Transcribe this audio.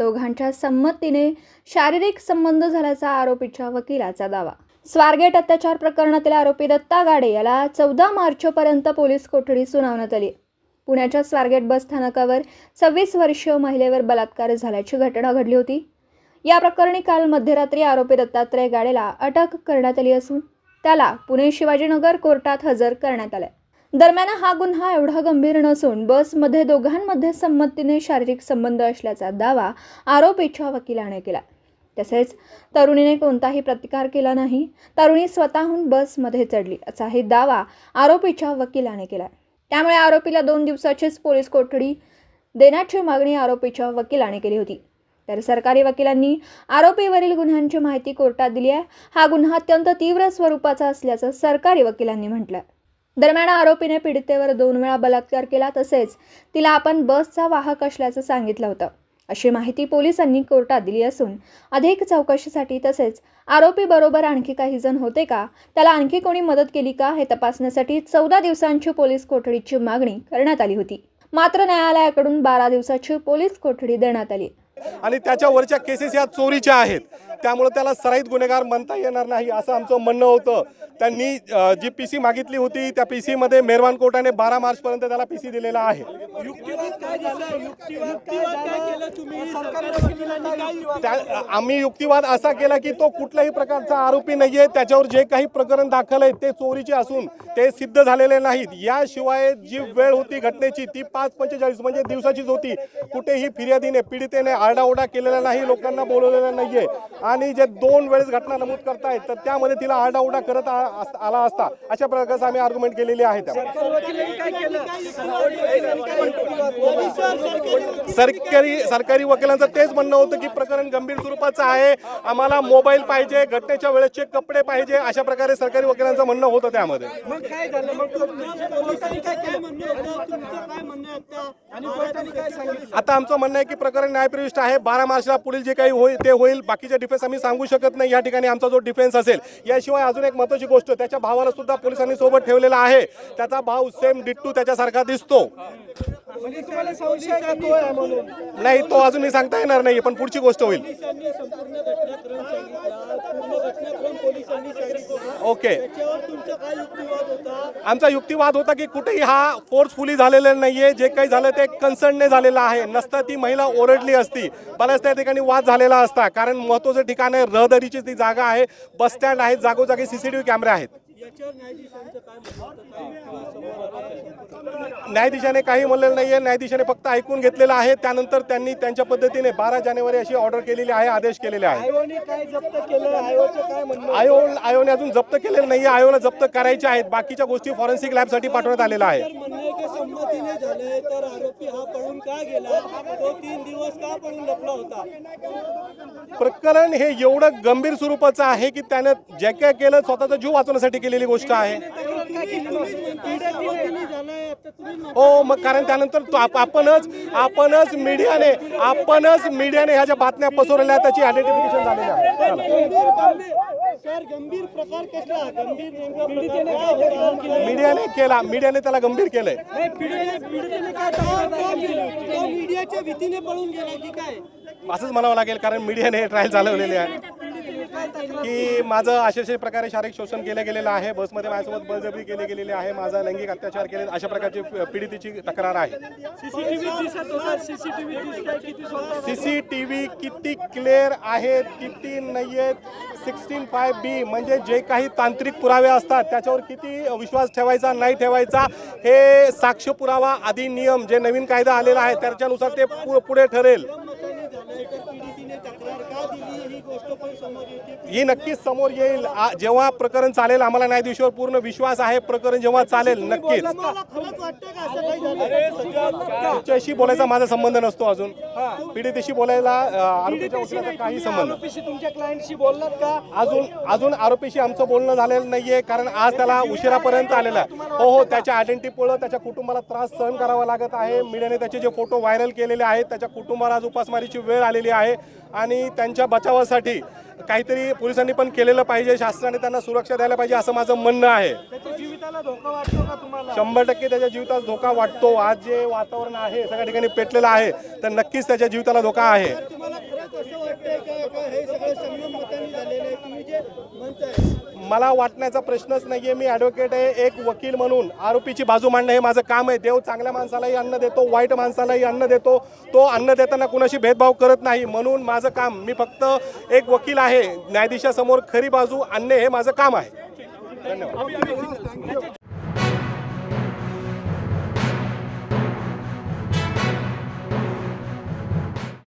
दोघांच्या संमतीने शारीरिक संबंध झाल्याचा आरोपीच्या वकिलाचा दावा। स्वारगेट अत्याचार प्रकरणातील आरोपी दत्ता गाडे याला 14 मार्चपर्यंत पोलीस कोठडी सुनावण्यात आली। पुण्याच्या स्वारगेट बस स्थानकावर 26 वर्षीय महिलेवर बलात्कार झाल्याची घटना घडली होती। या प्रकरणी काल मध्यरात्री आरोपी दत्तात्रय गाडेला अटक करण्यात आली असून त्याला पुणे शिवाजीनगर कोर्टात हजर करण्यात आले। दरम्यान हा गुन्हा एवढा गंभीर नसून बसमध्ये दोघांमध्ये संमतीने शारीरिक संबंध असल्याचा दावा आरोपीच्या वकिलाने केला। तसेच तरुणीने कोणताही प्रतिकार केला नाही, तरुणी स्वतःहून बसमध्ये चढली असाही दावा आरोपीच्या वकिलाने केला। त्यामुळे आरोपीला 2 दिवसाचीच पोलीस कोठडी देण्याची मागणी आरोपीच्या वकिलाने केली होती। तर सरकारी वकिलांनी आरोपीवरील गुन्ह्यांची माहिती कोर्टात दिली आहे। हा गुन्हा अत्यंत तीव्र स्वरूपाचा असल्याचं सरकारी वकिलांनी म्हटलं। दरम्यान आरोपीने पीडितेवर 2 वेळा बलात्कार केला, तसेच तिला आपण बसचा वाहक असल्याचं सांगितलं होतं अशी माहिती पोलिसांनी कोर्टात दिली असून अधिक चौकशीसाठी तसेच आरोपी बरोबर आणखी काही जण होते का, त्याला आणखी कोणी मदत केली का हे तपासण्यासाठी 14 दिवसांची पोलीस कोठडीची मागणी करण्यात आली होती। मात्र न्यायालयाकडून 12 दिवसाची पोलीस कोठडी देण्यात आली आणि त्याच्यावरच्या केसेस या चोरीच्या आहेत, त्यामुळे त्याला सराईत गुन्हेगार म्हणता येणार नाही असं आमचं म्हणणं होतं। त्यांनी जी पीसी मागितली होती त्या पीसी मध्ये मेहरबान कोर्टाने 12 मार्च पर्यंत त्याला पीसी दिलेला आहे। आम्ही युक्तिवाद असा केला की तो कुठल्याही प्रकारचा आरोपी नाहीये, त्याच्यावर जे काही प्रकरण दाखल आहे ते चोरीचे असून ते सिद्ध झालेले नाहीत। याशिवाय जी वेळ होती घटनेची ती 5:45 म्हणजे दिवसाचीच होती। कुठेही फिर्यादीने पीडितेने आरडाओरडा केलेला नाही, लोकांना बोलवलेलं नाहीये आणि जे 2 वेळेस घटना नमूद करतायत तर त्यामध्ये तिला आरडाओरडा करत आला असता अशा प्रकारचे आम्ही आर्ग्युमेंट केलेले आहेत। सरकारी वकिलांचं तेच म्हणणं होतं की प्रकरण गंभीर स्वरूपाचं आहे, आम्हाला मोबाईल पाहिजे, घटनेच्या वेळेचे कपडे पाहिजे, अशा प्रकारे सरकारी वकिलांचं म्हणणं होतं। त्यामध्ये आता आमचं म्हणणं आहे की प्रकरण न्यायप्रविष्ट आहे। 12 मार्चला पुढील जे काही होईल ते होईल, बाकीचे डिफेन्स आम्ही सांगू शकत नाही या ठिकाणी आमचा जो डिफेन्स असेल। याशिवाय अजून एक महत्त्वाची गोष्ट, त्याच्या भावाला सुद्धा पोलिसांनी सोबत ठेवलेला आहे, त्याचा भाव सेम डिट्टू त्याच्यासारखा दिसतो। नाही तो अजूनही सांगता येणार नाही, पण पुढची गोष्ट होईल। ओके, आमचा युक्तिवाद होता की कुठेही हा फोर्सफुली झालेला नाहीये, जे काही झालं ते कन्सर्नने झालेलं आहे। नसता ती महिला ओरडली असती, बऱ्याच त्या ठिकाणी वाद झालेला असता, कारण महत्त्वाचं ठिकाण आहे, रहदारीची ती जागा आहे, बस स्टँड आहे, जागोजागी सीसीटीव्ही कॅमेरे आहेत। न्यायाधीशाने काही म्हणलेलं नाहीये, न्यायाधीशाने फक्त ऐकून घेतलेलं आहे। त्यानंतर त्यांनी त्यांच्या पद्धतीने 12 जानेवारी अशी ऑर्डर केलेली आहे, आदेश केलेले आहे। आयोने अजून जप्त केलेलं नाहीये, आयोला जप्त करायचे आहेत, बाकीच्या गोष्टी फॉरेन्सिक लॅबसाठी पाठवण्यात आलेल्या आहे। प्रकरण हे एवढं गंभीर स्वरूपाचं आहे की त्याने जे काय केलं स्वतःचा जीव वाचवण्यासाठी केलेली गोष्ट आहे। हो, मग कारण त्यानंतर आपणच मीडियाने ह्या ज्या बातम्या पसरवल्या त्याची आयडेंटिफिकेशन झालेली आहे। मीडियाने त्याला गंभीर केलंय। असंच म्हणावं लागेल, कारण मीडियाने ट्रायल चालवलेले आहे की माझं अशा प्रकारे शारीरिक शोषण केलं गेलेलं आहे, बसमध्ये माझ्यासोबत बळजबरी केली गेलेली आहे, माझा लैंगिक अत्याचार केले, अशा प्रकारची पीडितेची तक्रार आहे। सीसीटीव्ही किती क्लिअर आहेत किती नाहीयेत, 16(5)B म्हणजे जे काही तांत्रिक पुरावे असतात त्याच्यावर किती विश्वास ठेवायचा नाही ठेवायचा हे साक्ष पुरावा अधिनियम जे नवीन कायदा आलेला आहे त्याच्यानुसार ते पुढे ठरेल। ही नक्कीच समोर येईल जेव्हा प्रकरण चालेल। आम्हाला न्यायाधीशावर पूर्ण विश्वास आहे, प्रकरण जेव्हा चालेल नक्कीच। तुमच्याशी बोलायचा माझा संबंध नसतो, अजून पीडितेशी बोलायला आरोपीच्या वकिलाचा काही संबंध। तुमच्या क्लायंटशी बोललात का? अजून आरोपीशी आमचं बोलणं झालेलं नाहीये, कारण आज त्याला उशिरापर्यंत आलेला आहे। हो, त्याच्या आयडेंटिटीमुळे त्याच्या कुटुंबाला त्रास सहन करावा लागत आहे। मीडियाने त्याचे जे फोटो व्हायरल केलेले आहेत, त्याच्या कुटुंबाला आज उपासमारीची वेळ आलेली आहे आणि त्यांच्या बचावासाठी काहीतरी पोलिसांनी पण केलेलं पाहिजे, शासनाने त्यांना सुरक्षा द्यायला पाहिजे असं माझं म्हणणं आहे। त्याच्या जीविताला धोका वाटतो का तुम्हाला? 100% त्याच्या जीविताला धोका वाटतो। आज जे वातावरण आहे सगळ्या ठिकाणी पेटलेलं आहे तर नक्कीच त्याच्या जीविताला धोका आहे। कसं वाटतंय का हे सगळं संगम मतांनी झालेलं आहे तुम्ही जे म्हणताय? मला वाटण्याचा प्रश्नच नाहीये. मी ॲडव्होकेट आहे, एक वकील म्हणून आरोपीची बाजू मांडणं हे माझं काम आहे. देव चांगल्या माणसालाही अन्न देतो, वाईट माणसालाही अन्न देतो. तो अन्न देताना कुणाशी भेदभाव करत नाही. म्हणून माझं काम, मी फक्त एक वकील आहे, न्यायाधीशासमोर खरी बाजू आणणे हे माझं काम आहे. धन्यवाद.